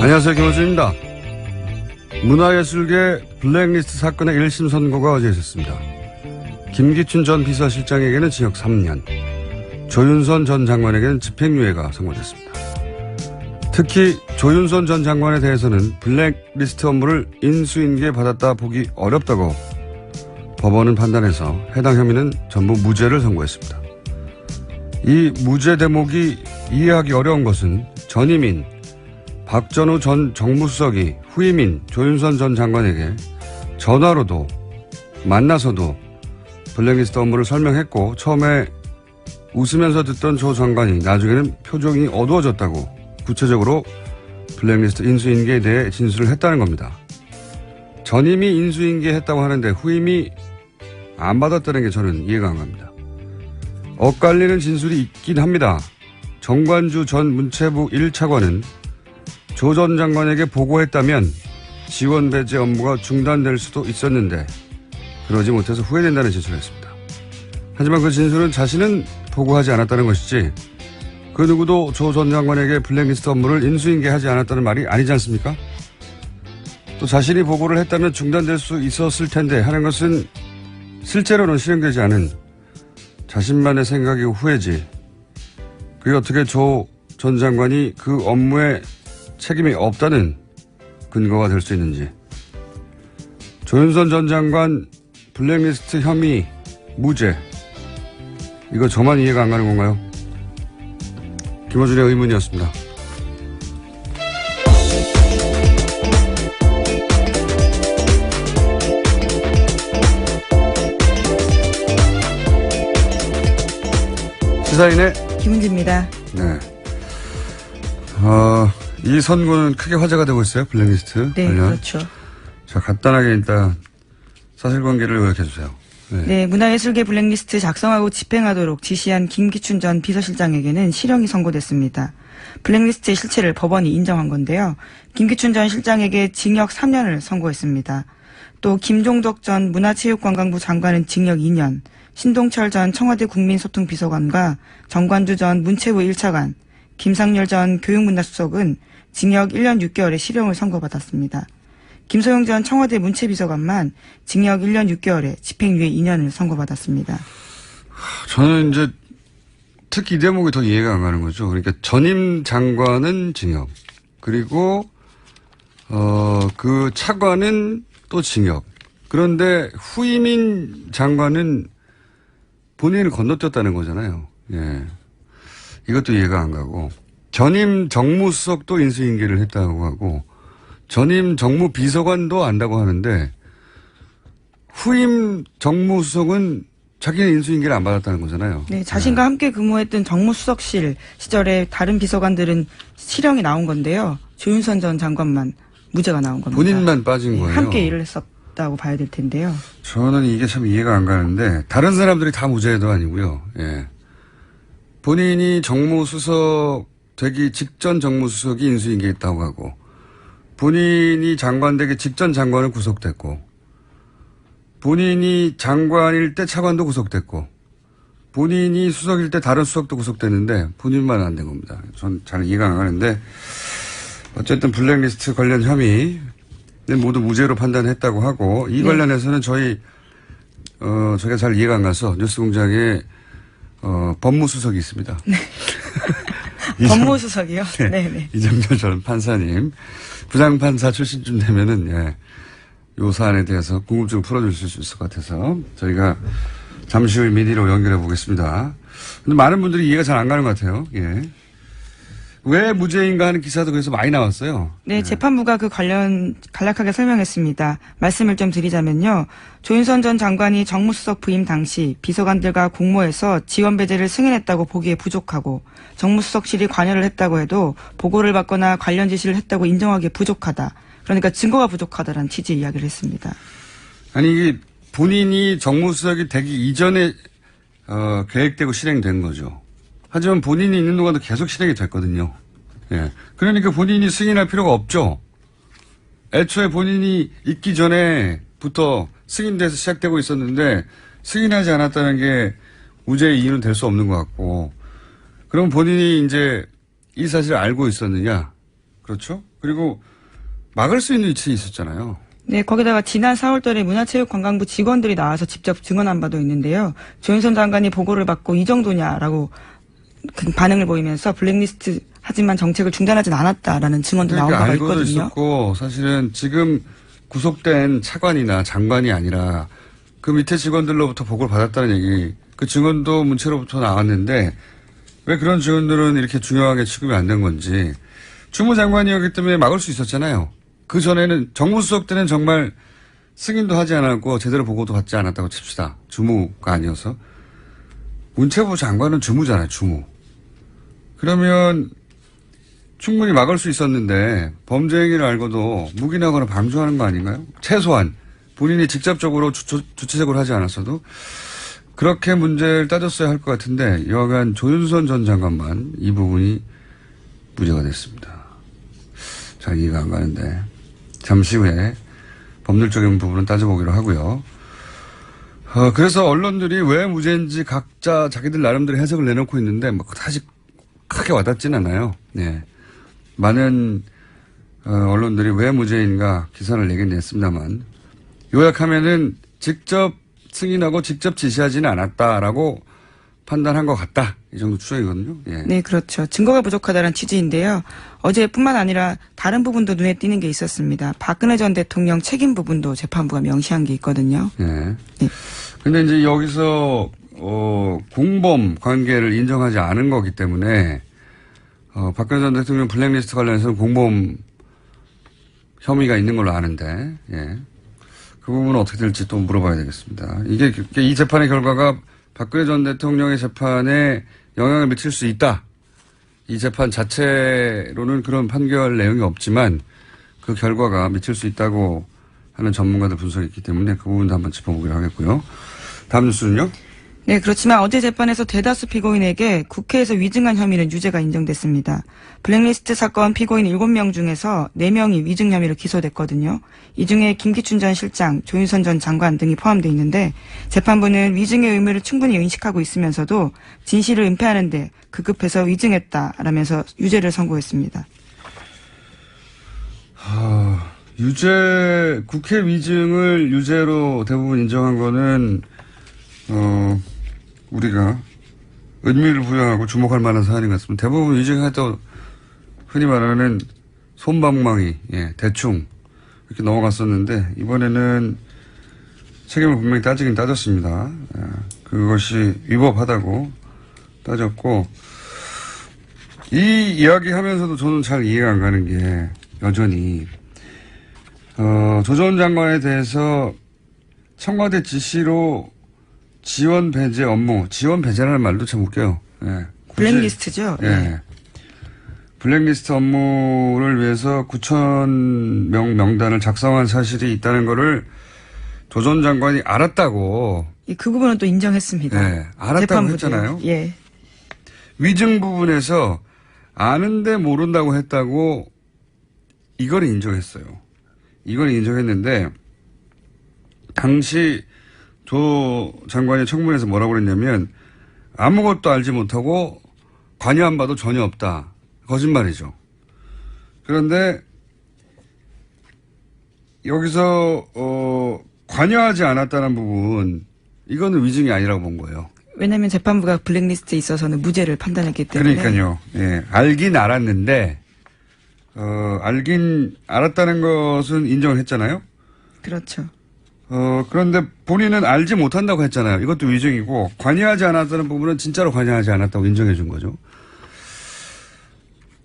안녕하세요. 김호준입니다. 문화예술계 블랙리스트 사건의 1심 선고가 어제 있었습니다. 김기춘 전 비서실장에게는 징역 3년, 조윤선 전 장관에게는 집행유예가 선고됐습니다. 특히 조윤선 전 장관에 대해서는 블랙리스트 업무를 인수인계 받았다 보기 어렵다고 법원은 판단해서 해당 혐의는 전부 무죄를 선고했습니다. 이 무죄 대목이 이해하기 어려운 것은 전임인 박전우 전 정무수석이 후임인 조윤선 전 장관에게 전화로도 만나서도 블랙리스트 업무를 설명했고 처음에 웃으면서 듣던 조 장관이 나중에는 표정이 어두워졌다고 구체적으로 블랙리스트 인수인계에 대해 진술을 했다는 겁니다. 전임이 인수인계했다고 하는데 후임이 안 받았다는 게 저는 이해가 안 갑니다. 엇갈리는 진술이 있긴 합니다. 정관주 전 문체부 1차관은 조 전 장관에게 보고했다면 지원 배제 업무가 중단될 수도 있었는데 그러지 못해서 후회된다는 진술을 했습니다. 하지만 그 진술은 자신은 보고하지 않았다는 것이지 그 누구도 조 전 장관에게 블랙리스트 업무를 인수인계하지 않았다는 말이 아니지 않습니까? 또 자신이 보고를 했다면 중단될 수 있었을 텐데 하는 것은 실제로는 실행되지 않은 자신만의 생각이고 후회지. 그게 어떻게 조 전 장관이 그 업무에 책임이 없다는 근거가 될 수 있는지. 조윤선 전 장관 블랙리스트 혐의 무죄. 이거 저만 이해가 안 가는 건가요? 김어준의 의문이었습니다. 시사인의 김은지입니다. 네. 이 선고는 크게 화제가 되고 있어요. 블랙리스트 네, 관련. 그렇죠. 자, 간단하게 일단 사실관계를 요약해 주세요. 네, 문화예술계 블랙리스트 작성하고 집행하도록 지시한 김기춘 전 비서실장에게는 실형이 선고됐습니다. 블랙리스트의 실체를 법원이 인정한 건데요. 김기춘 전 실장에게 징역 3년을 선고했습니다. 또 김종덕 전 문화체육관광부 장관은 징역 2년, 신동철 전 청와대 국민소통비서관과 정관주 전 문체부 1차관, 김상열 전 교육문화수석은 징역 1년 6개월의 실형을 선고받았습니다. 김소영 전 청와대 문체비서관만 징역 1년 6개월에 집행유예 2년을 선고받았습니다. 저는 이제 특히 이 대목이 더 이해가 안 가는 거죠. 그러니까 전임 장관은 징역, 그리고 그 차관은 또 징역. 그런데 후임인 장관은 본인을 건너뛰었다는 거잖아요. 예. 이것도 이해가 안 가고, 전임 정무수석도 인수인계를 했다고 하고, 전임 정무비서관도 안다고 하는데, 후임 정무수석은 자기는 인수인계를 안 받았다는 거잖아요. 네, 자신과 함께 근무했던 정무수석실 시절에 다른 비서관들은 실형이 나온 건데요. 조윤선 전 장관만 무죄가 나온 겁니다. 본인만 빠진 거예요. 함께 일을 했었다고 봐야 될 텐데요. 저는 이게 참 이해가 안 가는데, 다른 사람들이 다 무죄도 아니고요. 예. 본인이 정무수석 되기 직전 정무수석이 인수인계했다고 하고, 본인이 장관 되기 직전 장관은 구속됐고, 본인이 장관일 때 차관도 구속됐고, 본인이 수석일 때 다른 수석도 구속됐는데 본인만 안 된 겁니다. 전 잘 이해가 안 가는데, 어쨌든 블랙리스트 관련 혐의는 모두 무죄로 판단했다고 하고, 이 관련해서는 저희가 잘 이해가 안 가서 뉴스공장에 법무수석이 있습니다. 네. 법무수석이요? 네. 네네. 이정렬 전 판사님. 부장판사 출신쯤 되면은, 예, 요 사안에 대해서 궁금증을 풀어주실 수 있을 것 같아서 저희가 잠시 후에 미디로 연결해 보겠습니다. 근데 많은 분들이 이해가 잘 안 가는 것 같아요. 예. 왜 무죄인가 하는 기사도 그래서 많이 나왔어요. 네, 재판부가 그 관련 간략하게 설명했습니다. 말씀을 좀 드리자면요. 조윤선 전 장관이 정무수석 부임 당시 비서관들과 공모해서 지원 배제를 승인했다고 보기에 부족하고, 정무수석실이 관여를 했다고 해도 보고를 받거나 관련 지시를 했다고 인정하기에 부족하다. 그러니까 증거가 부족하다라는 취지의 이야기를 했습니다. 아니, 이게 본인이 정무수석이 되기 이전에 계획되고 실행된 거죠. 하지만 본인이 있는 동안도 계속 실행이 됐거든요. 예. 그러니까 본인이 승인할 필요가 없죠. 애초에 본인이 있기 전에부터 승인돼서 시작되고 있었는데 승인하지 않았다는 게 무죄의 이유는 될 수 없는 것 같고, 그럼 본인이 이제 이 사실을 알고 있었느냐? 그렇죠? 그리고 막을 수 있는 위치에 있었잖아요. 네, 거기다가 지난 4월달에 문화체육관광부 직원들이 나와서 직접 증언한 바도 있는데요. 조윤선 장관이 보고를 받고 이 정도냐라고 그 반응을 보이면서 블랙리스트 하지만 정책을 중단하진 않았다라는 증언도 나온 바가 알고도 있거든요. 있었고 사실은 지금 구속된 차관이나 장관이 아니라 그 밑에 직원들로부터 보고를 받았다는 얘기, 그 증언도 문체로부터 나왔는데 왜 그런 증언들은 이렇게 중요하게 취급이 안 된 건지. 주무장관이었기 때문에 막을 수 있었잖아요. 그 전에는 정무수석 때는 정말 승인도 하지 않았고 제대로 보고도 받지 않았다고 칩시다. 주무가 아니어서. 문체부 장관은 주무잖아요. 주무. 그러면 충분히 막을 수 있었는데 범죄 행위를 알고도 묵인하거나 방조하는 거 아닌가요? 최소한 본인이 직접적으로 주체적으로 하지 않았어도 그렇게 문제를 따졌어야 할 것 같은데 여하간 조윤선 전 장관만 이 부분이 무죄가 됐습니다. 잘 이해가 안 가는데 잠시 후에 법률적인 부분은 따져보기로 하고요. 그래서 언론들이 왜 무죄인지 각자 자기들 나름대로 해석을 내놓고 있는데 뭐 사실 크게 와닿지는 않아요. 네. 많은 언론들이 왜 무죄인가 기사를 내긴 냈습니다만 요약하면은 직접 승인하고 직접 지시하지는 않았다라고 판단한 것 같다. 이 정도 추정이거든요. 예. 네, 그렇죠. 증거가 부족하다는 취지인데요. 어제뿐만 아니라 다른 부분도 눈에 띄는 게 있었습니다. 박근혜 전 대통령 책임 부분도 재판부가 명시한 게 있거든요. 예. 네. 근데 이제 여기서 공범 관계를 인정하지 않은 거기 때문에 박근혜 전 대통령 블랙리스트 관련해서는 공범 혐의가 있는 걸로 아는데, 예. 그 부분은 어떻게 될지 또 물어봐야 되겠습니다. 이 재판의 결과가 박근혜 전 대통령의 재판에 영향을 미칠 수 있다. 이 재판 자체로는 그런 판결 내용이 없지만 그 결과가 미칠 수 있다고 하는 전문가들 분석이 있기 때문에 그 부분도 한번 짚어보기로 하겠고요. 다음 뉴스는요? 네, 그렇지만 어제 재판에서 대다수 피고인에게 국회에서 위증한 혐의는 유죄가 인정됐습니다. 블랙리스트 사건 피고인 7명 중에서 4명이 위증 혐의로 기소됐거든요. 이 중에 김기춘 전 실장, 조윤선 전 장관 등이 포함되어 있는데 재판부는 위증의 의무를 충분히 인식하고 있으면서도 진실을 은폐하는 데 급급해서 위증했다라면서 유죄를 선고했습니다. 국회 위증을 유죄로 대부분 인정한 거는 우리가 의미를 부여하고 주목할 만한 사안인 것 같습니다. 대부분 위증해도 흔히 말하는 솜방망이, 예, 대충 이렇게 넘어갔었는데 이번에는 책임을 분명히 따지긴 따졌습니다. 예, 그것이 위법하다고 따졌고 이 이야기 하면서도 저는 잘 이해가 안 가는 게 여전히 조 전 장관에 대해서 청와대 지시로 지원 배제 업무, 지원 배제라는 말도 참 웃겨요. 예, 블랙리스트죠? 예. 네. 블랙리스트 업무를 위해서 9,000명 명단을 작성한 사실이 있다는 거를 조 전 장관이 알았다고. 그 부분은 또 인정했습니다. 네, 알았다고 재판부도요. 했잖아요. 예. 위증 부분에서 아는데 모른다고 했다고 이걸 인정했어요. 이걸 인정했는데 당시 조 장관이 청문회에서 뭐라고 그랬냐면 아무것도 알지 못하고 관여한 바도 전혀 없다. 거짓말이죠. 그런데 여기서 관여하지 않았다는 부분 이거는 위증이 아니라고 본 거예요. 왜냐하면 재판부가 블랙리스트에 있어서는 무죄를 판단했기 때문에. 그러니까요. 예, 알긴 알았는데 알긴 알았다는 것은 인정을 했잖아요. 그렇죠. 그런데 본인은 알지 못한다고 했잖아요. 이것도 위증이고 관여하지 않았다는 부분은 진짜로 관여하지 않았다고 인정해 준 거죠.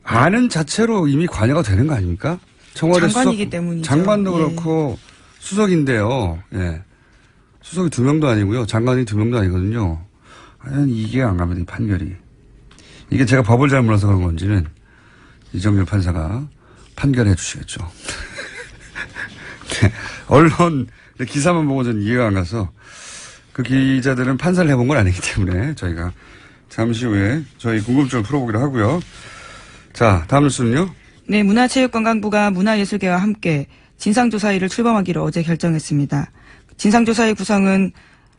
아는 자체로 이미 관여가 되는 거 아닙니까? 청와대 장관이기 수석, 때문이죠. 장관도 예. 그렇고 수석인데요. 예. 수석이 2명도 아니고요. 장관이 2명도 아니거든요. 과연 이게 안 가면 이 판결이. 이게 제가 법을 잘 몰라서 그런 건지는 이정열 판사가 판결해 주시겠죠. 네. 언론 기사만 보고 전 이해가 안 가서 그 기자들은 판사를 해본 건 아니기 때문에 저희가 잠시 후에 저희 궁금증을 풀어보기로 하고요. 자, 다음 뉴스는요. 네, 문화체육관광부가 문화예술계와 함께 진상조사위를 출범하기로 어제 결정했습니다. 진상조사위 구성은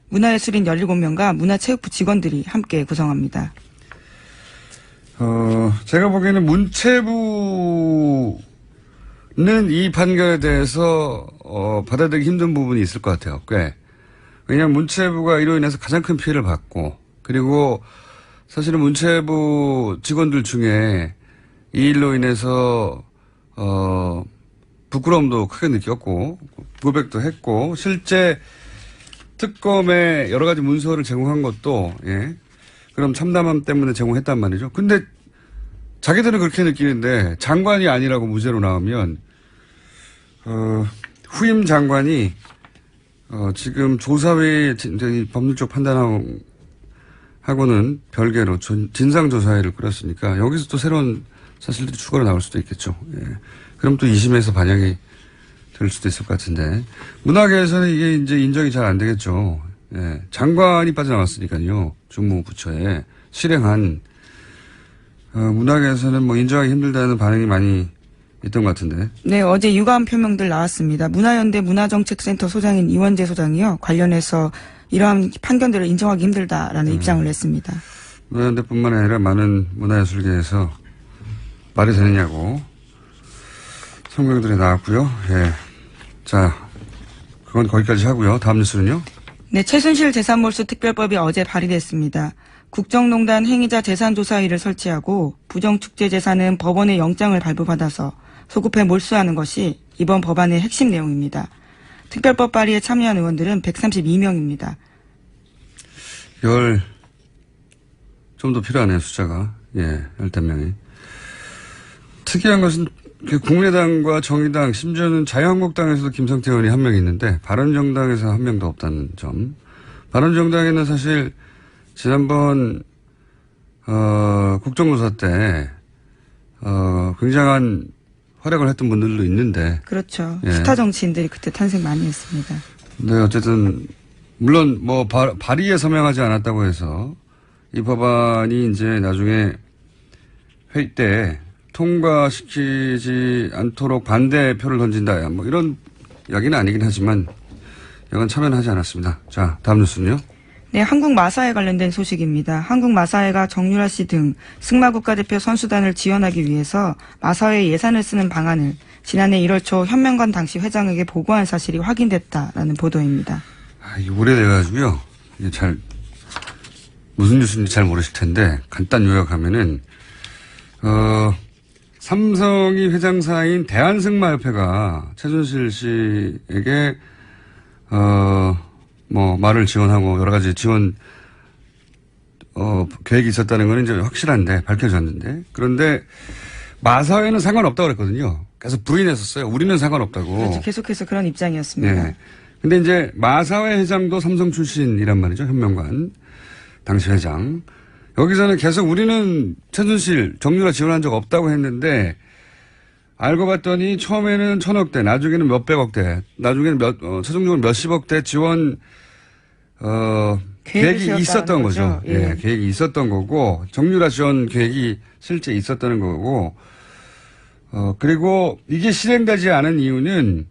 문화예술인 17명과 문화체육부 직원들이 함께 구성합니다. 제가 보기에는 문체부는 이 판결에 대해서, 받아들이기 힘든 부분이 있을 것 같아요. 꽤. 왜냐하면 문체부가 이로 인해서 가장 큰 피해를 받고, 그리고 사실은 문체부 직원들 중에 이 일로 인해서, 부끄러움도 크게 느꼈고, 고백도 했고, 실제 특검에 여러 가지 문서를 제공한 것도, 예. 그럼 참담함 때문에 제공했단 말이죠. 근데 자기들은 그렇게 느끼는데 장관이 아니라고 무죄로 나오면, 후임 장관이, 지금 조사회 법률적 판단하고는 별개로 진상조사회를 꾸렸으니까 여기서 또 새로운 사실들이 추가로 나올 수도 있겠죠. 예. 그럼 또 2심에서 반영이 될 수도 있을 것 같은데. 문화계에서는 이게 이제 인정이 잘 안 되겠죠. 예. 장관이 빠져나왔으니까요. 주무부처에 실행한, 문화계에서는 뭐 인정하기 힘들다는 반응이 많이 있던 것 같은데. 네, 어제 유감 표명들 나왔습니다. 문화연대 문화정책센터 소장인 이원재 소장이요. 관련해서 이러한 판결들을 인정하기 힘들다라는 입장을 냈습니다. 문화연대뿐만 아니라 많은 문화예술계에서 말이 되느냐고 성명들이 나왔고요. 예. 자, 그건 거기까지 하고요. 다음 뉴스는요. 네, 최순실 재산몰수 특별법이 어제 발의됐습니다. 국정농단 행위자 재산조사위를 설치하고 부정축제 재산은 법원의 영장을 발부받아서 소급해 몰수하는 것이 이번 법안의 핵심 내용입니다. 특별법 발의에 참여한 의원들은 132명입니다. 좀 더 필요하네요, 숫자가. 예, 15명이. 특이한 것은 국민의당과 정의당, 심지어는 자유한국당에서도 김성태 의원이 한 명 있는데 바른정당에서 한 명도 없다는 점. 바른정당에는 사실 지난번 국정조사 때 굉장한 활약을 했던 분들도 있는데. 그렇죠. 예. 스타 정치인들이 그때 탄생 많이 했습니다. 네, 어쨌든 물론 뭐 발의에 서명하지 않았다고 해서 이 법안이 이제 나중에 회의 때 통과시키지 않도록 반대표를 던진다. 뭐 이런 이야기는 아니긴 하지만 이건 참여는 하지 않았습니다. 자, 다음 뉴스는요. 네, 한국 마사회 관련된 소식입니다. 한국 마사회가 정유라 씨 등 승마 국가대표 선수단을 지원하기 위해서 마사회 예산을 쓰는 방안을 지난해 1월 초 현명관 당시 회장에게 보고한 사실이 확인됐다라는 보도입니다. 이게 오래돼가지고요. 이게 무슨 뉴스인지 잘 모르실 텐데 간단 요약하면은 삼성이 회장사인 대한승마협회가 최순실 씨에게 뭐 말을 지원하고 여러 가지 지원 계획이 있었다는 건 이제 확실한데 밝혀졌는데, 그런데 마사회는 상관없다고 그랬거든요. 계속 부인했었어요. 우리는 상관없다고. 그렇죠. 계속해서 그런 입장이었습니다. 네. 근데 이제 마사회 회장도 삼성 출신이란 말이죠. 현명관 당시 회장. 여기서는 계속 우리는 최순실, 정유라 지원한 적 없다고 했는데 알고 봤더니 처음에는 1,000억대, 나중에는 몇백억대, 나중에는 최종적으로 몇십억대 지원 계획이 있었던 거죠. 예. 예, 계획이 있었던 거고 정유라 지원 계획이 실제 있었다는 거고, 그리고 이게 실행되지 않은 이유는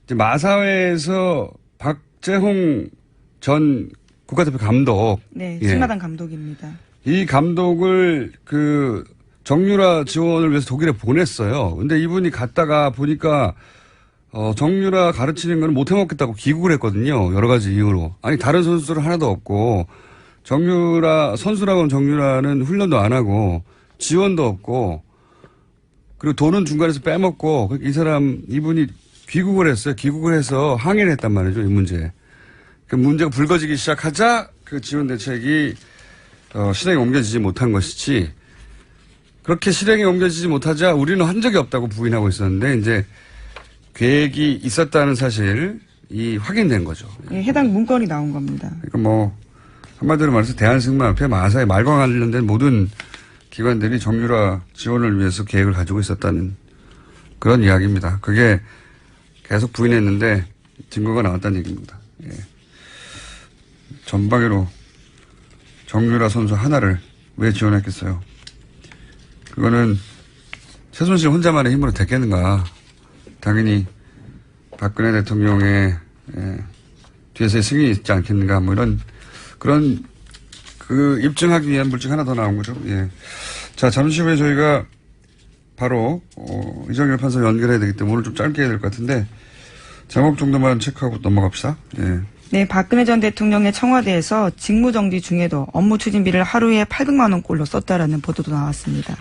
이제 마사회에서 박재홍 전 국가대표 감독. 네, 예. 승마단 감독입니다. 이 감독을 정유라 지원을 위해서 독일에 보냈어요. 근데 이분이 갔다가 보니까 정유라 가르치는 건 못 해먹겠다고 귀국을 했거든요. 여러 가지 이유로. 아니 다른 선수들은 하나도 없고 선수라고 하면 정유라는 훈련도 안 하고 지원도 없고 그리고 돈은 중간에서 빼먹고 이분이 귀국을 했어요. 귀국을 해서 항의를 했단 말이죠. 이 문제. 그 문제가 불거지기 시작하자 그 지원 대책이 실행에 옮겨지지 못한 것이지, 그렇게 실행에 옮겨지지 못하자 우리는 한 적이 없다고 부인하고 있었는데 이제 계획이 있었다는 사실이 확인된 거죠. 예, 해당 문건이 나온 겁니다. 그러니까 뭐 한마디로 말해서 대한승마협회, 마사회, 말과 관련된 모든 기관들이 정유라 지원을 위해서 계획을 가지고 있었다는 그런 이야기입니다. 그게 계속 부인했는데 증거가 나왔다는 얘기입니다. 예. 전방위로 정유라 선수 하나를 왜 지원했겠어요? 그거는 최순실 혼자만의 힘으로 됐겠는가? 당연히 박근혜 대통령의 뒤에서의 승인이 있지 않겠는가? 뭐 이런 그런 입증하기 위한 물증 하나 더 나온 거죠. 예. 자, 잠시 후에 저희가 바로 이정열 판사 연결해야 되기 때문에 오늘 좀 짧게 해야 될 것 같은데 제목 정도만 체크하고 넘어갑시다. 예. 네, 박근혜 전 대통령의 청와대에서 직무정지 중에도 업무 추진비를 하루에 800만 원꼴로 썼다라는 보도도 나왔습니다.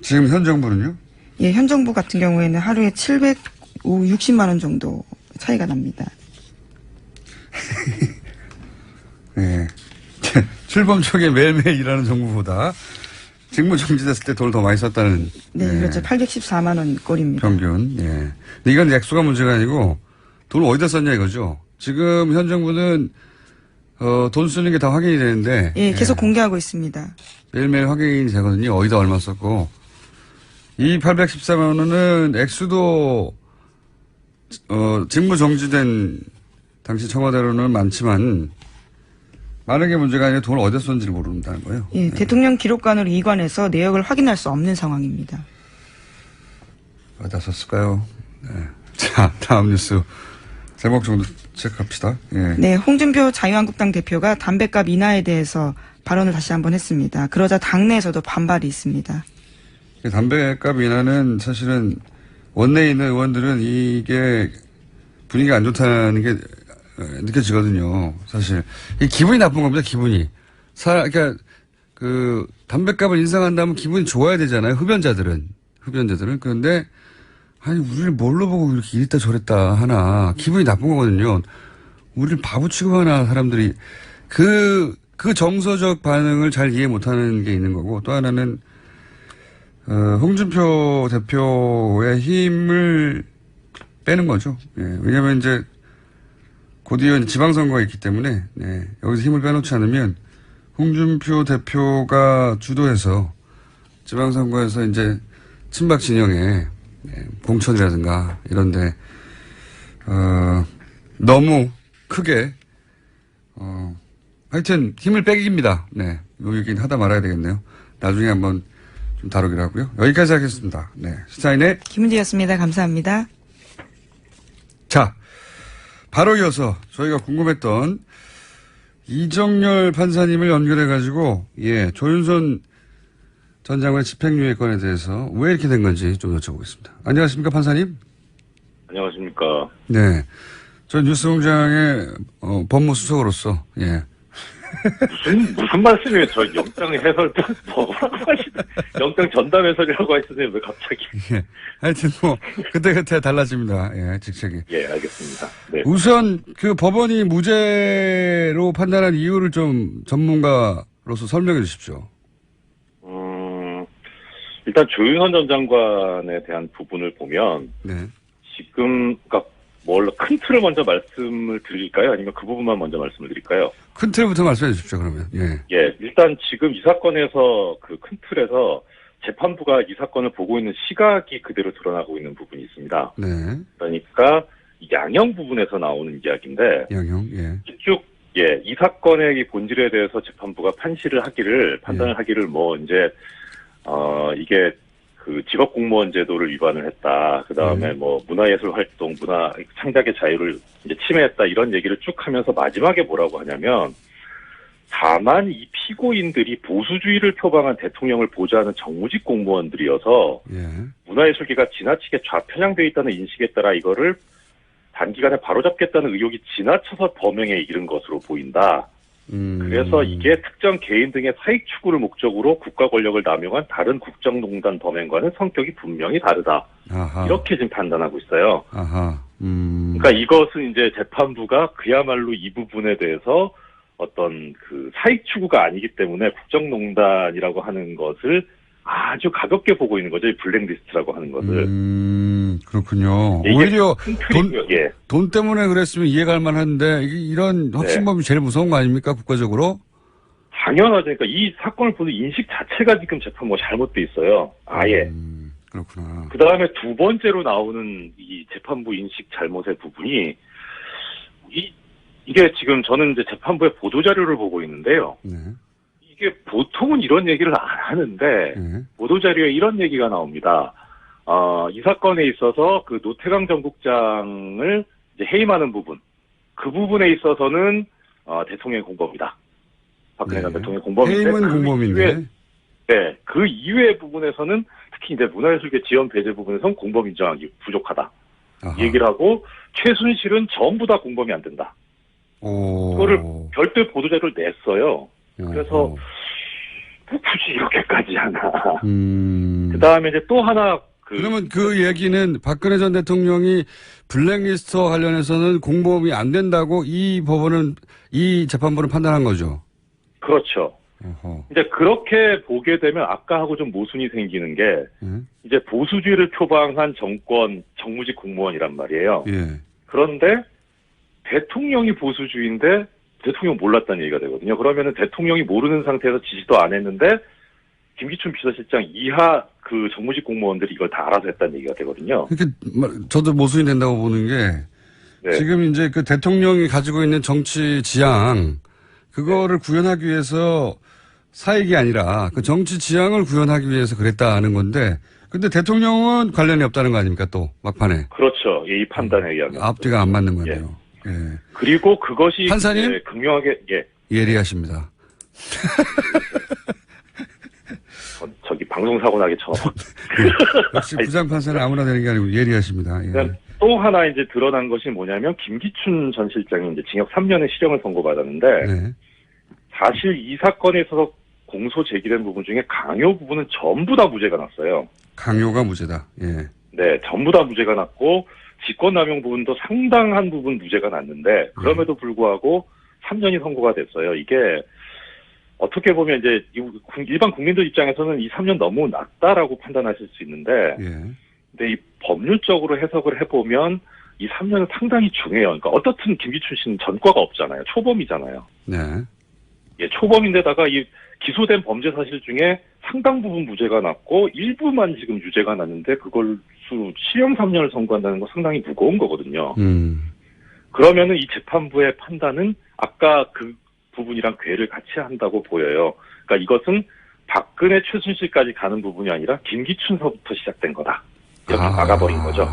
지금 현 정부는요? 예, 현 정부 같은 경우에는 하루에 760만 원 정도 차이가 납니다. 예. 출범 초기에 매일매일 일하는 정부보다 직무 정지됐을 때 돈을 더 많이 썼다는. 네, 예. 그렇죠. 814만 원 꼴입니다. 평균. 예. 근데 이건 액수가 문제가 아니고 돈을 어디다 썼냐 이거죠. 지금 현 정부는 돈 쓰는 게 다 확인이 되는데. 예, 계속 공개하고 있습니다. 매일매일 확인이 되거든요. 어디다 얼마 썼고. 이 814만 원은 액수도 직무 정지된 당시 청와대로는 많지만 많은 게 문제가 아니라 돈을 어디다 썼는지를 모른다는 거예요. 예, 대통령 기록관으로 이관해서 내역을 확인할 수 없는 상황입니다. 어디다 썼을까요? 네. 자, 다음 뉴스 제목 정도 체크합시다. 예. 네, 홍준표 자유한국당 대표가 담배값 인하에 대해서 발언을 다시 한번 했습니다. 그러자 당내에서도 반발이 있습니다. 담배값 인하는 사실은 원내에 있는 의원들은 이게 분위기가 안 좋다는 게 느껴지거든요. 사실 이 기분이 나쁜 겁니다. 기분이. 그러니까 그 담배값을 인상한다면 기분이 좋아야 되잖아요. 흡연자들은. 그런데 아니 우리를 뭘로 보고 이렇게 이랬다 저랬다 하나 기분이 나쁜 거거든요. 우리를 바보 취급하나 사람들이 그 정서적 반응을 잘 이해 못하는 게 있는 거고 또 하나는 홍준표 대표의 힘을 빼는 거죠. 예, 왜냐하면 이제 곧이어 지방선거가 있기 때문에 여기서 힘을 빼놓지 않으면 홍준표 대표가 주도해서 지방선거에서 이제 친박 진영에 공천이라든가 이런데 너무 크게 하여튼 힘을 빼깁니다. 네, 요 얘기는 하다 말아야 되겠네요. 나중에 한번 좀 다루기로 하고요. 여기까지 하겠습니다. 네, 시사인의 김은지였습니다. 감사합니다. 자, 바로 이어서 저희가 궁금했던 이정열 판사님을 연결해가지고 조윤선 전 장관의 집행유예 건에 대해서 왜 이렇게 된 건지 좀 여쭤보겠습니다. 안녕하십니까 판사님? 안녕하십니까. 네, 전 뉴스공장의 법무수석으로서 무슨 말씀이에요? 저 영장 해설 뭐라고 하시는 영장 전담 해설이라고 하시네요. 왜 갑자기? 하여튼 그때 달라집니다. 직책이. 예, 알겠습니다. 네. 우선 그 법원이 무죄로 판단한 이유를 좀 전문가로서 설명해 주십시오. 일단 조윤선 전 장관에 대한 부분을 보면 지금 그러니까 큰 틀을 먼저 말씀을 드릴까요? 아니면 그 부분만 먼저 말씀을 드릴까요? 큰 틀부터 말씀해 주십시오, 그러면. 일단 지금 이 사건에서 그 큰 틀에서 재판부가 이 사건을 보고 있는 시각이 그대로 드러나고 있는 부분이 있습니다. 네. 그러니까 양형 부분에서 나오는 이야기인데. 양형, 쭉, 이 사건의 본질에 대해서 재판부가 판단을 하기를 이게 그 직업 공무원 제도를 위반을 했다. 그 다음에 문화예술 활동, 문화 창작의 자유를 이제 침해했다. 이런 얘기를 쭉 하면서 마지막에 뭐라고 하냐면, 다만 이 피고인들이 보수주의를 표방한 대통령을 보좌하는 정무직 공무원들이어서 문화예술계가 지나치게 좌편향되어 있다는 인식에 따라 이거를 단기간에 바로잡겠다는 의욕이 지나쳐서 범행에 이른 것으로 보인다. 그래서 이게 특정 개인 등의 사익 추구를 목적으로 국가 권력을 남용한 다른 국정농단 범행과는 성격이 분명히 다르다. 아하. 이렇게 지금 판단하고 있어요. 아하. 그러니까 이것은 이제 재판부가 그야말로 이 부분에 대해서 어떤 그 사익 추구가 아니기 때문에 국정농단이라고 하는 것을 아주 가볍게 보고 있는 거죠. 이 블랙리스트라고 하는 것을. 그렇군요. 오히려 돈 때문에 그랬으면 이해가 할 만한데 이런 확신범이 제일 무서운 거 아닙니까? 국가적으로? 당연하죠. 그러니까 이 사건을 보는 인식 자체가 지금 재판부가 잘못돼 있어요. 아예. 그렇구나. 그 다음에 두 번째로 나오는 이 재판부 인식 잘못의 부분이 이게 지금 저는 이제 재판부의 보도자료를 보고 있는데요. 이게 보통은 이런 얘기를 안 하는데 보도자료에 이런 얘기가 나옵니다. 이 사건에 있어서 그 노태강 전 국장을 이제 해임하는 부분, 그 부분에 있어서는 대통령의 공범이다. 박근혜 전 대통령의 공범인데 해임은 공범인데. 네, 그 이외의 부분에서는 특히 이제 문화예술계 지원 배제 부분에서는 공범 인정하기 부족하다. 아하. 얘기를 하고 최순실은 전부 다 공범이 안 된다. 그거를 별도의 보도자료를 냈어요. 그래서 뭐 굳이 이렇게까지 하나. 그 다음에 이제 또 하나 그러면 그 얘기는 박근혜 전 대통령이 블랙리스트와 관련해서는 공범이 안 된다고 이 재판부는 판단한 거죠. 그렇죠. 어허. 이제 그렇게 보게 되면 아까하고 좀 모순이 생기는 게 이제 보수주의를 표방한 정권 정무직 공무원이란 말이에요. 예. 그런데 대통령이 보수주의인데 대통령 몰랐다는 얘기가 되거든요. 그러면은 대통령이 모르는 상태에서 지시도 안 했는데 김기춘 비서실장 이하 그 정무직 공무원들이 이걸 다 알아서 했다는 얘기가 되거든요. 그렇게 저도 모순이 된다고 보는 게 네. 지금 이제 그 대통령이 가지고 있는 정치 지향 그거를 구현하기 위해서 사익이 아니라 그 정치 지향을 구현하기 위해서 그랬다는 건데 근데 대통령은 관련이 없다는 거 아닙니까 또 막판에. 그렇죠. 이 판단에 의하면. 앞뒤가 안 맞는 거네요. 예. 그리고 그것이 판사님? 극명하게 예리하십니다. 저기 방송사고 나기 전. 역시 부장판사는 아무나 되는 게 아니고 예리하십니다. 예. 또 하나 이제 드러난 것이 뭐냐면 김기춘 전 실장이 이제 징역 3년의 실형을 선고받았는데 네. 사실 이 사건에 있어서 공소 제기된 부분 중에 강요 부분은 전부 다 무죄가 났어요. 강요가 무죄다. 예. 네, 전부 다 무죄가 났고 직권남용 부분도 상당한 부분 무죄가 났는데 그럼에도 불구하고 3년이 선고가 됐어요. 이게 어떻게 보면 이제 일반 국민들 입장에서는 이 3년 너무 낮다라고 판단하실 수 있는데 예. 근데 이 법률적으로 해석을 해보면 이 3년은 상당히 중요해요. 그러니까 어떻든 김기춘 씨는 전과가 없잖아요. 초범이잖아요. 네. 예, 초범인데다가 이 기소된 범죄 사실 중에 상당 부분 무죄가 났고 일부만 지금 유죄가 났는데 그걸 실형 3년을 선고한다는 건 상당히 무거운 거거든요. 그러면은 이 재판부의 판단은 아까 그 부분이랑 궤를 같이 한다고 보여요. 그러니까 이것은 박근혜 최순실까지 가는 부분이 아니라 김기춘서부터 시작된 거다. 이렇게 막아버린 거죠.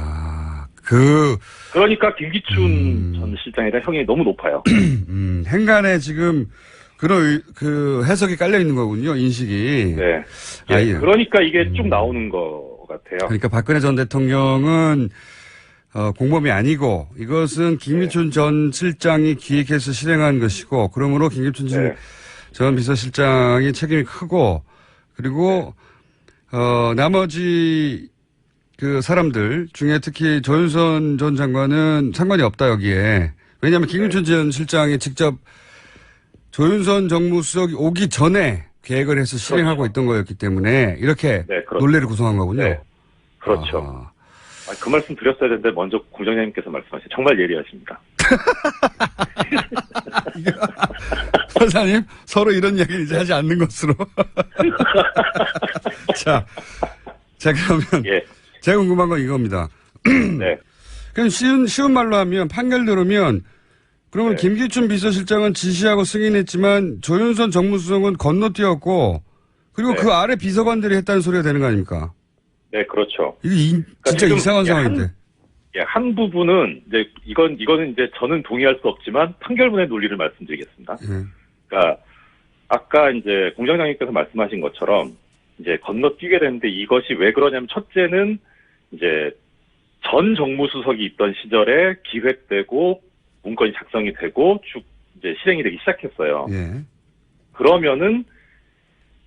그러니까 김기춘 전 실장에 대한 형이 너무 높아요. 행간에 지금 그런 그 해석이 깔려 있는 거군요. 인식이. 네. 예, 그러니까 이게 쭉 나오는 것 같아요. 그러니까 박근혜 전 대통령은 공범이 아니고 이것은 김기춘 전 실장이 기획해서 실행한 것이고 그러므로 김기춘 전 비서실장이 책임이 크고 그리고 나머지 그 사람들 중에 특히 조윤선 전 장관은 상관이 없다 여기에. 왜냐하면 김기춘 전 실장이 직접 조윤선 정무수석이 오기 전에 계획을 해서 실행하고 있던 거였기 때문에 이렇게 논리를 구성한 거군요. 네. 그렇죠. 그 말씀 드렸어야 되는데 먼저 공장장님께서 말씀하신 정말 예리하십니다. 판사님 서로 이런 이야기를 이제 하지 않는 것으로. 자 그러면 제가 궁금한 건 이겁니다. 네. 그냥 쉬운 말로 하면 판결 들으면 그러면 김기춘 비서실장은 지시하고 승인했지만 조윤선 정무수석은 건너뛰었고 그리고 그 아래 비서관들이 했다는 소리가 되는 거 아닙니까? 네, 그렇죠. 이게 진짜 이상한 상황인데. 한 부분은 이제 이거는 이제 저는 동의할 수 없지만 판결문의 논리를 말씀드리겠습니다. 그러니까 아까 이제 공장장님께서 말씀하신 것처럼 이제 건너뛰게 되는데 이것이 왜 그러냐면 첫째는 이제 전 정무수석이 있던 시절에 기획되고 문건이 작성이 되고 쭉 이제 실행이 되기 시작했어요. 예. 그러면은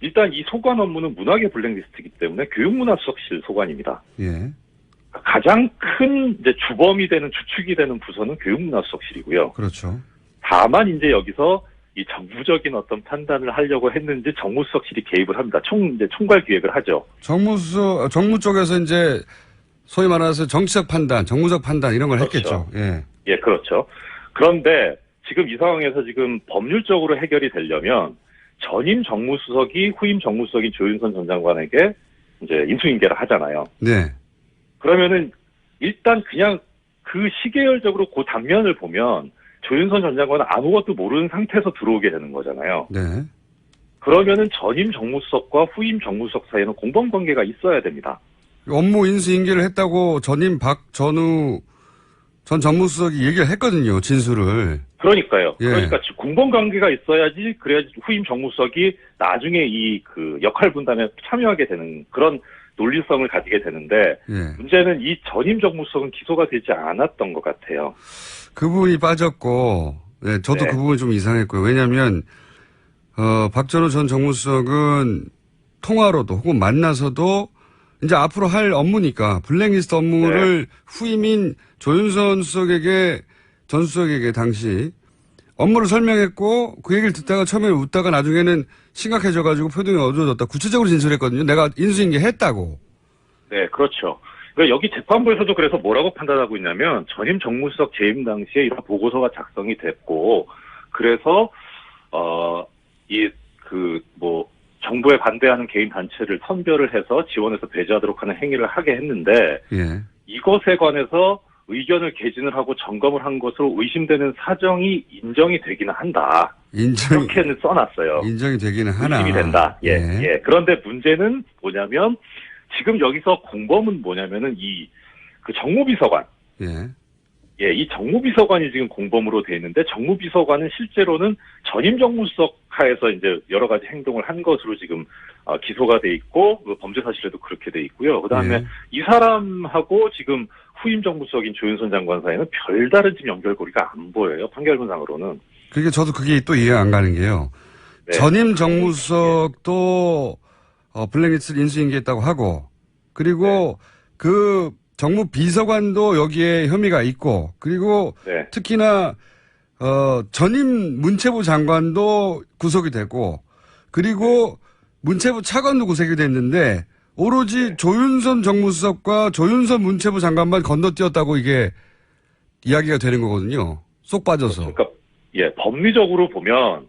일단 이 소관 업무는 문화계 블랙리스트이기 때문에 교육문화수석실 소관입니다. 예. 가장 큰 이제 주범이 되는 주축이 되는 부서는 교육문화수석실이고요. 그렇죠. 다만 이제 여기서 이 정부적인 어떤 판단을 하려고 했는지 정무수석실이 개입을 합니다. 이제 총괄 기획을 하죠. 정무 쪽에서 이제 소위 말해서 정치적 판단, 정무적 판단 이런 걸 했겠죠. 예. 예, 그렇죠. 그런데 지금 이 상황에서 지금 법률적으로 해결이 되려면 전임 정무수석이 후임 정무수석인 조윤선 전 장관에게 이제 인수인계를 하잖아요. 네. 그러면은 일단 그냥 그 시계열적으로 그 단면을 보면 조윤선 전 장관은 아무것도 모르는 상태에서 들어오게 되는 거잖아요. 네. 그러면은 전임 정무수석과 후임 정무수석 사이에는 공범관계가 있어야 됩니다. 업무 인수인계를 했다고 전임 박전우 전 정무수석이 얘기를 했거든요. 진술을. 그러니까요. 예. 그러니까 공범 관계가 있어야지 그래야지 후임 정무수석이 나중에 이 그 역할 분담에 참여하게 되는 그런 논리성을 가지게 되는데 예. 문제는 이 전임 정무수석은 기소가 되지 않았던 것 같아요. 그 부분이 빠졌고, 네, 저도 네. 그 부분이 좀 이상했고요. 왜냐하면 박전호 전 정무수석은 통화로도 혹은 만나서도 이제 앞으로 할 업무니까 블랙리스트 업무를 후임인 조윤선 수석에게 전 수석에게 당시 업무를 설명했고 그 얘기를 듣다가 처음에 웃다가 나중에는 심각해져가지고 표정이 어두워졌다. 구체적으로 진술했거든요. 내가 인수인계 했다고. 네, 그렇죠. 그러니까 여기 재판부에서도 그래서 뭐라고 판단하고 있냐면 전임 정무수석 재임 당시에 이런 보고서가 작성이 됐고 그래서 정부에 반대하는 개인 단체를 선별을 해서 지원해서 배제하도록 하는 행위를 하게 했는데 예. 이것에 관해서 의견을 개진을 하고 점검을 한 것으로 의심되는 사정이 인정이 되기는 한다. 그렇게는 써놨어요. 인정이 되기는 하나. 의심이 된다. 예, 예. 예. 그런데 문제는 뭐냐면 지금 여기서 공범은 뭐냐면은 그 정무비서관. 예. 예, 이 정무비서관이 지금 공범으로 돼 있는데 정무비서관은 실제로는 전임 정무수석 하에서 이제 여러 가지 행동을 한 것으로 지금 기소가 돼 있고 그 범죄 사실에도 그렇게 돼 있고요. 그다음에 예. 이 사람하고 지금 후임 정무수석인 조윤선 장관 사이는 별다른 지금 연결고리가 안 보여요. 판결문상으로는. 그게 저도 그게 또 이해가 안 가는 게요. 네. 전임 정무수석도 블랙리스트를 인수인계했다고 하고 그리고 그 정무 비서관도 여기에 혐의가 있고 그리고 네. 특히나 전임 문체부 장관도 구속이 되고 그리고 문체부 차관도 구속이 됐는데 오로지 조윤선 정무수석과 조윤선 문체부 장관만 건너뛰었다고 이게 이야기가 되는 거거든요. 쏙 빠져서. 그러니까 예, 법률적으로 보면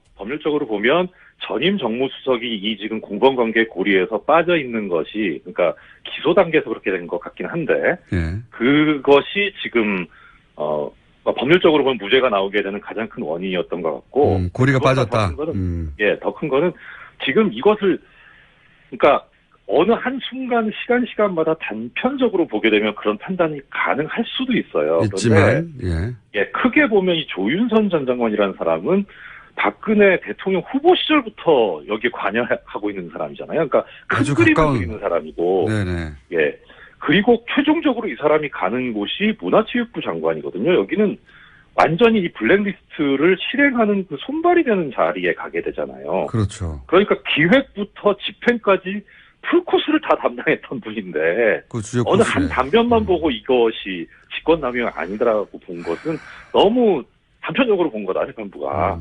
전임 정무수석이 이 지금 공범관계 고리에서 빠져 있는 것이 그러니까 기소 단계에서 그렇게 된 것 같긴 한데 예. 그것이 지금 법률적으로 보면 무죄가 나오게 되는 가장 큰 원인이었던 것 같고 고리가 그것보다 빠졌다. 더 큰 거는 더 큰 거는 지금 이것을 그러니까 어느 한 순간 시간마다 단편적으로 보게 되면 그런 판단이 가능할 수도 있어요. 있지만 그런데 크게 보면 이 조윤선 전 장관이라는 사람은 박근혜 대통령 후보 시절부터 여기에 관여하고 있는 사람이잖아요. 그러니까 큰 아주 그림을 가까운. 그리는 사람이고, 네네. 예. 그리고 최종적으로 이 사람이 가는 곳이 문화체육부 장관이거든요. 여기는 완전히 이 블랙리스트를 실행하는 그 손발이 되는 자리에 가게 되잖아요. 그렇죠. 그러니까 기획부터 집행까지 풀코스를 다 담당했던 분인데 그 주요 어느 코스에. 한 단면만 보고 이것이 직권남용이 아니더라고 본 것은 너무 단편적으로 본 거다 재판부가.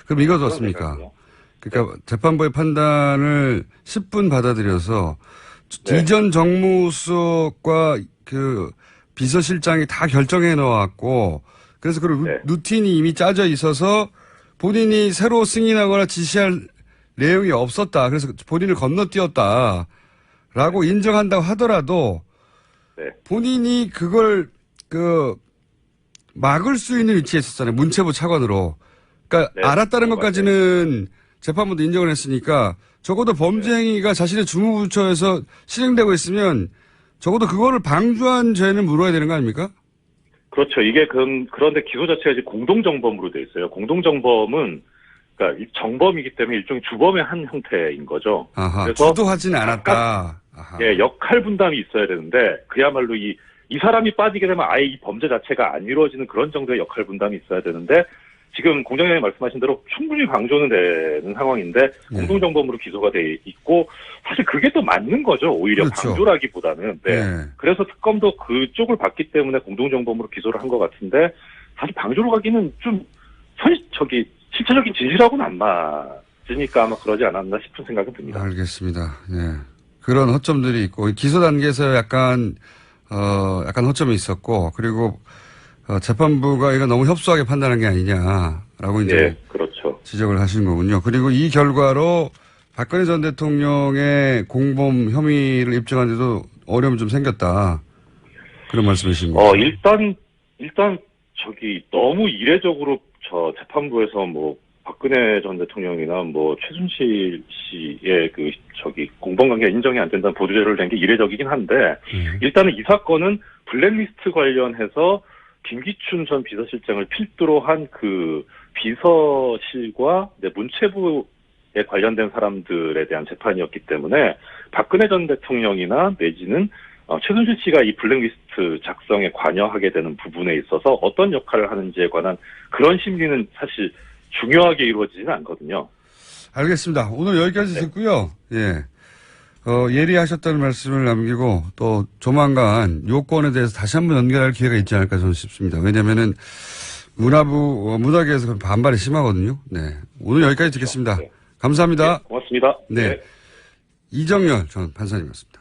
그럼 이거 그런 좋습니까? 생각이에요. 그러니까 재판부의 판단을 10분 받아들여서 네. 이전 정무수석과 그 비서실장이 다 결정해 놓았고 그래서 그 네. 루틴이 이미 짜져 있어서 본인이 새로 승인하거나 지시할 내용이 없었다. 그래서 본인을 건너뛰었다라고 인정한다고 하더라도 네. 본인이 그걸 막을 수 있는 위치에 있었잖아요. 문체부 차관으로. 그러니까 네, 알았다는 맞아요. 것까지는 재판부도 인정을 했으니까 적어도 범죄 행위가 자신의 주무부처에서 실행되고 있으면 적어도 그거를 방조한 죄는 물어야 되는 거 아닙니까? 그렇죠. 이게 그런데 기소 자체가 이제 공동정범으로 돼 있어요. 공동정범은 그러니까 정범이기 때문에 일종의 주범의 한 형태인 거죠. 아하. 그래서 주도하지는 않았다. 아하. 예, 역할 분담이 있어야 되는데 그야말로 이 사람이 빠지게 되면 아예 이 범죄 자체가 안 이루어지는 그런 정도의 역할 분담이 있어야 되는데 지금 공장장님 말씀하신 대로 충분히 강조는 되는 상황인데 공동정범으로 기소가 돼 있고 사실 그게 또 맞는 거죠. 오히려 그렇죠. 강조라기보다는. 네. 네. 그래서 특검도 그쪽을 봤기 때문에 공동정범으로 기소를 한 것 같은데 사실 방조로 가기는 좀 실체적인 진실하고는 안 맞으니까 아마 그러지 않았나 싶은 생각은 듭니다. 알겠습니다. 네. 그런 허점들이 있고 기소 단계에서 약간 허점이 있었고 그리고 재판부가 이거 너무 협소하게 판단한 게 아니냐라고 이제 네, 그렇죠. 지적을 하신 거군요. 그리고 이 결과로 박근혜 전 대통령의 공범 혐의를 입증하는데도 어려움이 좀 생겼다. 그런 말씀이십니까? 일단 너무 이례적으로 재판부에서 박근혜 전 대통령이나 최순실 씨의 공범관계가 인정이 안 된다는 보도자료를 낸 게 이례적이긴 한데 일단은 이 사건은 블랙리스트 관련해서 김기춘 전 비서실장을 필두로 한 그 비서실과 문체부에 관련된 사람들에 대한 재판이었기 때문에 박근혜 전 대통령이나 내지는 최순실 씨가 이 블랙리스트 작성에 관여하게 되는 부분에 있어서 어떤 역할을 하는지에 관한 그런 심리는 사실 중요하게 이루어지지는 않거든요. 알겠습니다. 오늘 여기까지 듣고요. 예. 예리하셨다는 말씀을 남기고 또 조만간 요건에 대해서 다시 한번 연결할 기회가 있지 않을까 저는 싶습니다. 왜냐면은 문화계에서 반발이 심하거든요. 네. 오늘 여기까지 듣겠습니다. 네. 감사합니다. 네, 고맙습니다. 네. 이정열 전 판사님이었습니다.